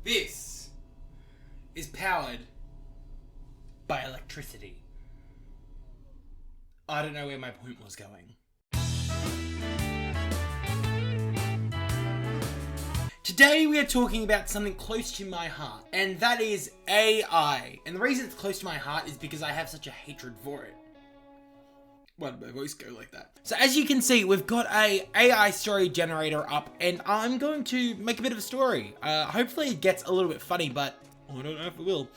This is powered by electricity. I don't know where my point was going. Today we are talking about something close to my heart, and that is AI. And the reason it's close to my heart is because I have such a hatred for it. Why did my voice go like that? So as you can see, we've got a AI story generator up, and I'm going to make a bit of a story. Hopefully it gets a little bit funny, but I don't know if it will.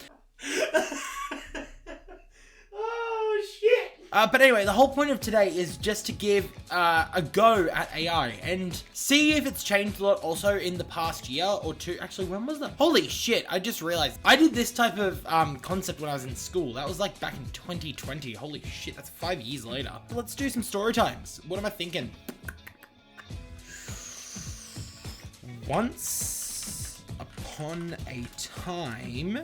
Oh shit! But anyway, the whole point of today is just to give a go at AI and see if it's changed a lot also in the past year or two. Actually, when was that? Holy shit, I just realized I did this type of concept when I was in school. That was like back in 2020. Holy shit, that's 5 years later. Let's do some story times. What am I thinking? Once upon a time,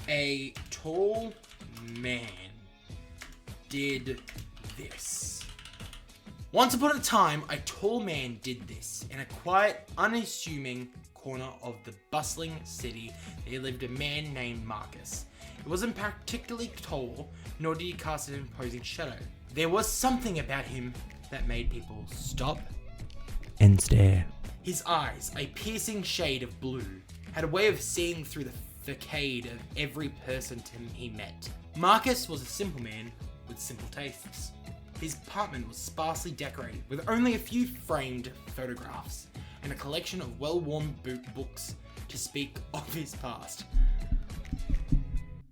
a tall man did this. Once upon a time, a tall man did this. In a quiet, unassuming corner of the bustling city, there lived a man named Marcus. He wasn't particularly tall, nor did he cast an imposing shadow. There was something about him that made people stop and stare. His eyes, a piercing shade of blue, had a way of seeing through the facade of every person he met. Marcus was a simple man with simple tastes. His apartment was sparsely decorated with only a few framed photographs and a collection of well-worn books to speak of his past.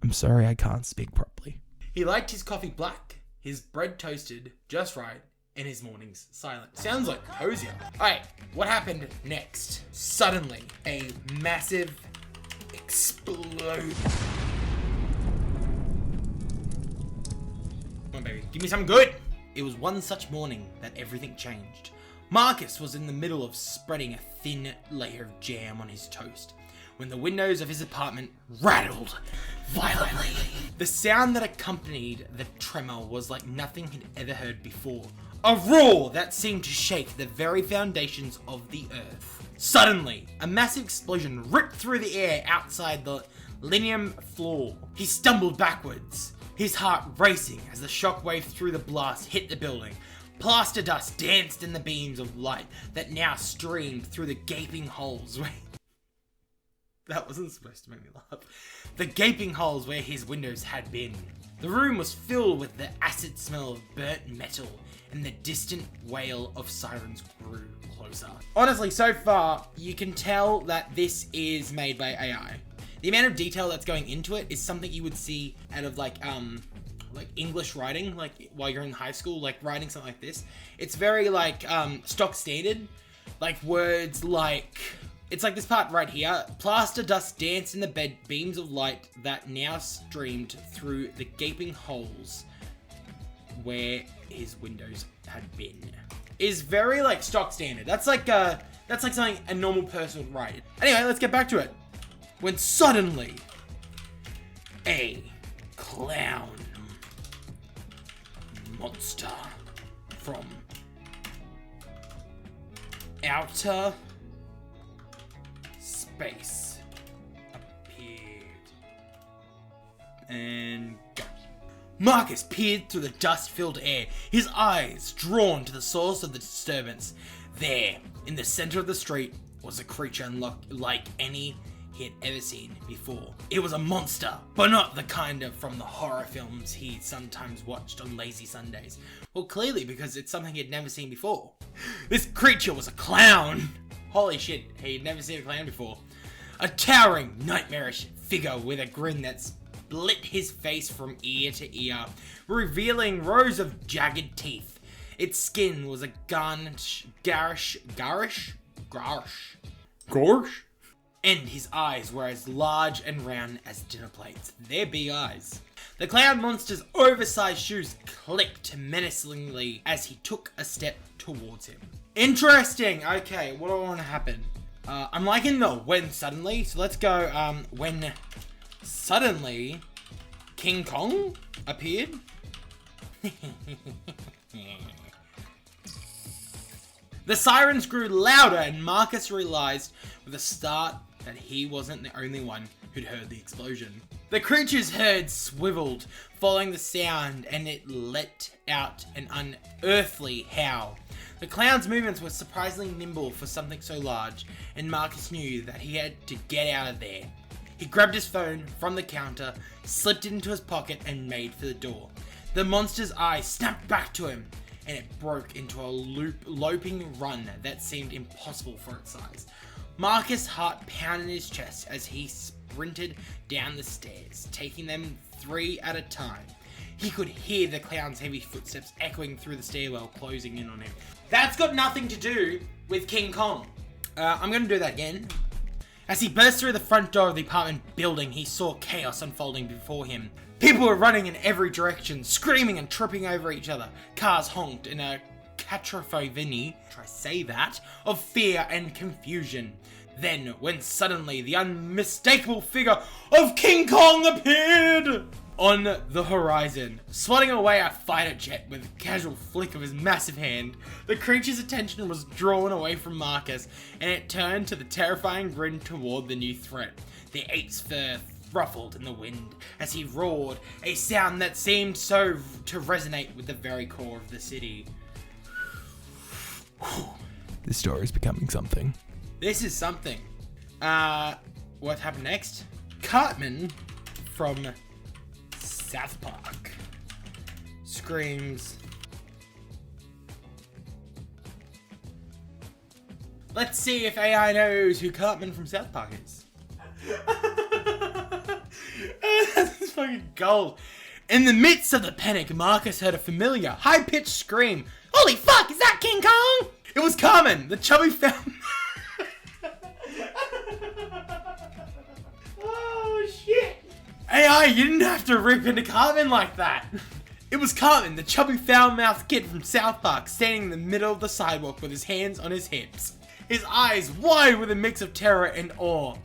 I'm sorry, I can't speak properly. He liked his coffee black, his bread toasted just right, and his mornings silent. Sounds like cozier. Alright, what happened next? Suddenly, a massive explode. Come on, baby. Give me something good. It was one such morning that everything changed. Marcus was in the middle of spreading a thin layer of jam on his toast when the windows of his apartment rattled violently. The sound that accompanied the tremor was like nothing he'd ever heard before. A roar that seemed to shake the very foundations of the earth. Suddenly, a massive explosion ripped through the air outside the linoleum floor. He stumbled backwards, his heart racing as the shockwave through the blast hit the building. Plaster dust danced in the beams of light that now streamed through the gaping holes where... That wasn't supposed to make me laugh. The gaping holes where his windows had been. The room was filled with the acid smell of burnt metal, and the distant wail of sirens grew closer. Honestly, so far, you can tell that this is made by AI. The amount of detail that's going into it is something you would see out of like English writing, like while you're in high school, like writing something like this. It's very like stock standard, like words like, it's like this part right here. Plaster dust danced in the beams of light that now streamed through the gaping holes where his windows had been. Is very like stock standard. That's like something a normal person would write. Anyway, let's get back to it. When suddenly a clown monster from outer space appeared. And go. Marcus peered through the dust-filled air, his eyes drawn to the source of the disturbance. There, in the center of the street, was a creature unlike any he had ever seen before. It was a monster, but not the kind of from the horror films he sometimes watched on lazy Sundays. Well, clearly, because it's something he had never seen before. This creature was a clown! Holy shit, he'd never seen a clown before. A towering, nightmarish figure with a grin that split his face from ear to ear, revealing rows of jagged teeth. Its skin was a garish, and his eyes were as large and round as dinner plates. Their big eyes. The clown monster's oversized shoes clicked menacingly as he took a step towards him. Interesting. Okay, what do I want to happen? I'm liking the when suddenly, so let's go when suddenly King Kong appeared. The sirens grew louder and Marcus realized with a start that he wasn't the only one who'd heard the explosion. The creature's head swiveled following the sound and it let out an unearthly howl. The clown's movements were surprisingly nimble for something so large, and Marcus knew that he had to get out of there. He grabbed his phone from the counter, slipped it into his pocket, and made for the door. The monster's eyes snapped back to him, and it broke into a loping run that seemed impossible for its size. Marcus' heart pounded in his chest as he sprinted down the stairs, taking them 3 at a time. He could hear the clown's heavy footsteps echoing through the stairwell, closing in on him. That's got nothing to do with King Kong. I'm gonna do that again. As he burst through the front door of the apartment building, he saw chaos unfolding before him. People were running in every direction, screaming and tripping over each other. Cars honked in a cacophony, of fear and confusion. Then, when suddenly the unmistakable figure of King Kong appeared on the horizon, swatting away a fighter jet with a casual flick of his massive hand. The creature's attention was drawn away from Marcus, and it turned to the terrifying grin toward the new threat. The ape's fur ruffled in the wind as he roared, a sound that seemed so to resonate with the very core of the city. This story is becoming something. This is something. What happened next? Cartman from South Park screams, "Let's see if AI knows who Cartman from South Park is." That's fucking gold. In the midst of the panic, Marcus heard a familiar, high-pitched scream. Holy fuck, is that King Kong? It was Cartman, the chubby found. Oh shit. AI, you didn't have to rip into Cartman like that. It was Cartman, the chubby foul-mouthed kid from South Park, standing in the middle of the sidewalk with his hands on his hips, his eyes wide with a mix of terror and awe.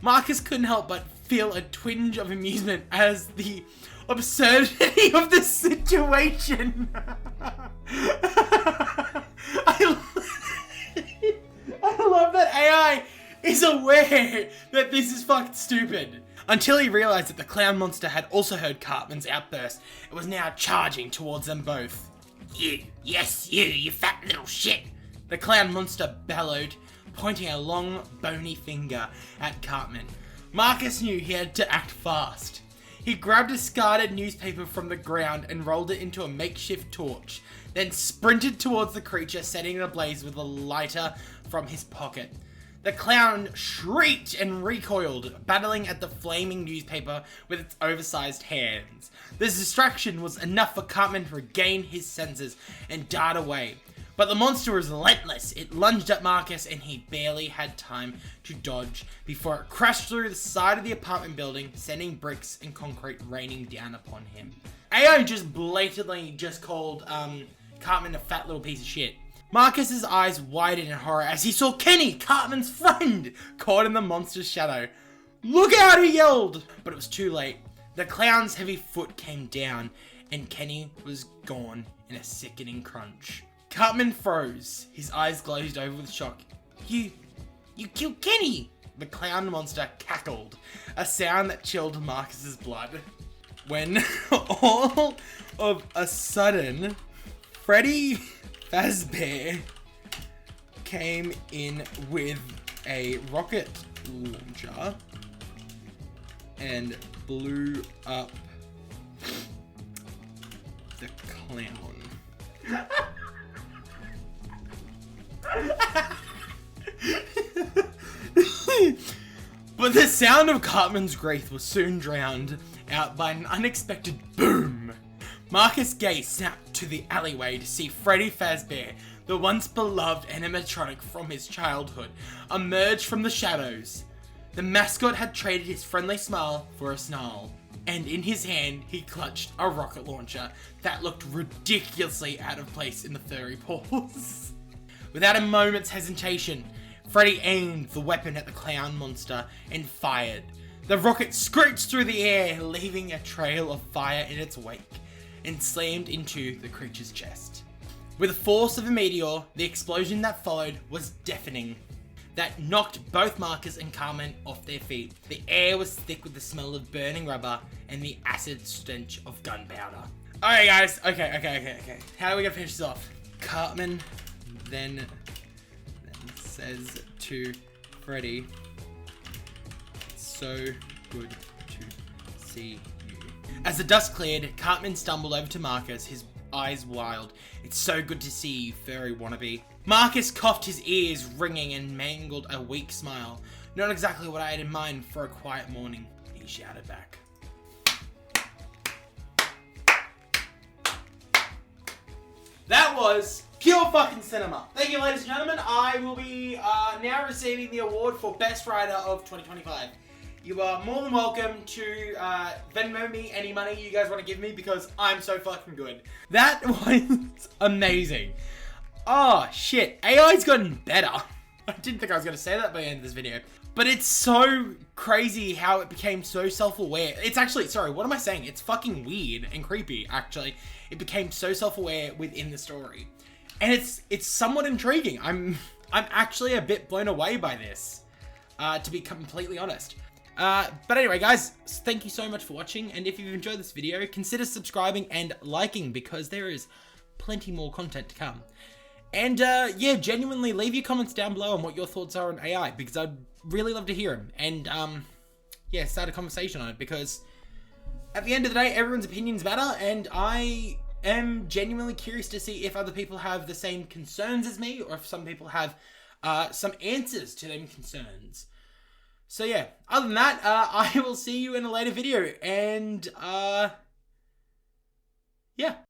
Marcus couldn't help but feel a twinge of amusement as the absurdity of the situation. I love that AI is aware that this is fucking stupid. Until he realized that the clown monster had also heard Cartman's outburst and was now charging towards them both. You fat little shit, the clown monster bellowed, pointing a long, bony finger at Cartman. Marcus knew he had to act fast. He grabbed a discarded newspaper from the ground and rolled it into a makeshift torch, then sprinted towards the creature, setting it ablaze with a lighter from his pocket. The clown shrieked and recoiled, battling at the flaming newspaper with its oversized hands. The distraction was enough for Cartman to regain his senses and dart away. But the monster was relentless. It lunged at Marcus and he barely had time to dodge before it crashed through the side of the apartment building, sending bricks and concrete raining down upon him. AI just blatantly called Cartman a fat little piece of shit. Marcus's eyes widened in horror as he saw Kenny, Cartman's friend, caught in the monster's shadow. "Look out!" he yelled. But it was too late. The clown's heavy foot came down and Kenny was gone in a sickening crunch. Cartman froze. His eyes glazed over with shock. You killed Kenny!" The clown monster cackled, a sound that chilled Marcus's blood. When all of a sudden, Freddy Fazbear came in with a rocket launcher and blew up the clown. But the sound of Cartman's grief was soon drowned out by an unexpected boom. Marcus' gaze snapped to the alleyway to see Freddy Fazbear, the once beloved animatronic from his childhood, emerge from the shadows. The mascot had traded his friendly smile for a snarl, and in his hand he clutched a rocket launcher that looked ridiculously out of place in the furry paws. Without a moment's hesitation, Freddy aimed the weapon at the clown monster and fired. The rocket screeched through the air, leaving a trail of fire in its wake, and slammed into the creature's chest. With the force of a meteor, the explosion that followed was deafening. That knocked both Marcus and Carmen off their feet. The air was thick with the smell of burning rubber and the acid stench of gunpowder. Alright guys, okay. How are we gonna finish this off? Cartman then says to Freddy, "It's so good to see you." As the dust cleared, Cartman stumbled over to Marcus, his eyes wild. "It's so good to see you, furry wannabe." Marcus coughed, his ears ringing, and mangled a weak smile. "Not exactly what I had in mind for a quiet morning," he shouted back. That was pure fucking cinema. Thank you, ladies and gentlemen. I will be now receiving the award for Best Writer of 2025. You are more than welcome to Venmo me any money you guys want to give me because I'm so fucking good. That was amazing. Oh, shit. AI's gotten better. I didn't think I was going to say that by the end of this video. But it's so crazy how it became so self-aware. It's actually, sorry, what am I saying? It's fucking weird and creepy, actually. It became so self-aware within the story. And it's somewhat intriguing. I'm actually a bit blown away by this, to be completely honest. But anyway, guys, thank you so much for watching. And if you've enjoyed this video, consider subscribing and liking because there is plenty more content to come. And yeah, genuinely leave your comments down below on what your thoughts are on AI because I'd really love to hear them. And yeah, start a conversation on it because at the end of the day, everyone's opinions matter. And I am genuinely curious to see if other people have the same concerns as me or if some people have some answers to them concerns. So yeah, other than that, I will see you in a later video. And yeah.